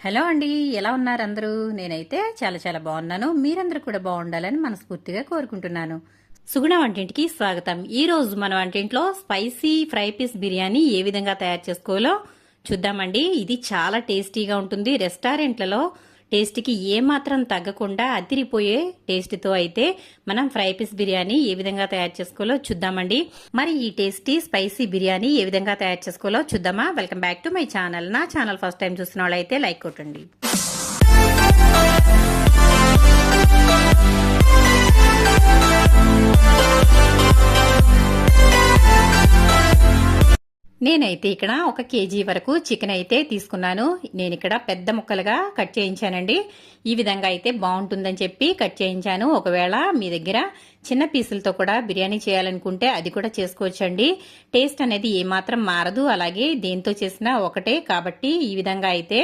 Hello అండి. ఎలా ఉన్నారు అందరూ? నేనైతే చాలా బాగున్నాను. మీరందరూ కూడా బాగుండాలని మనస్ఫూర్తిగా కోరుకుంటున్నాను. సుగుణ వంటింటికి స్వాగతం. ఈ రోజు మన వంటింట్లో స్పైసీ ఫ్రై పీస్ బిర్యానీ ఏ విధంగా తయారు చేసుకోవాలో చూద్దామండి. ఇది చాలా టేస్టీగా ఉంటుంది. రెస్టారెంట్లలో టేస్ట్కి ఏమాత్రం తగ్గకుండా అదిరిపోయే టేస్ట్తో అయితే మనం ఫ్రై పీస్ బిర్యానీ ఏ విధంగా తయారు చేసుకోవాలో చూద్దామండి. మరి ఈ టేస్టీ స్పైసీ బిర్యానీ ఏ విధంగా తయారు చేసుకోవాలో చూద్దామా? Welcome back to my channel. నా ఛానల్ ఫస్ట్ టైం చూసిన వాళ్ళైతే లైక్ కొట్టండి. నేనైతే ఇక్కడ 1 కేజీ వరకు చికెన్ అయితే తీసుకున్నాను. నేను ఇక్కడ పెద్ద ముక్కలుగా కట్ చేయించానండి. ఈ విధంగా అయితే బాగుంటుందని చెప్పి కట్ చేయించాను. ఒకవేళ మీ దగ్గర చిన్న పీసులతో కూడా బిర్యానీ చేయాలనుకుంటే అది కూడా చేసుకోవచ్చండి. టేస్ట్ అనేది ఏమాత్రం మారదు. అలాగే దేంతో చేసినా ఒకటే కాబట్టి ఈ విధంగా అయితే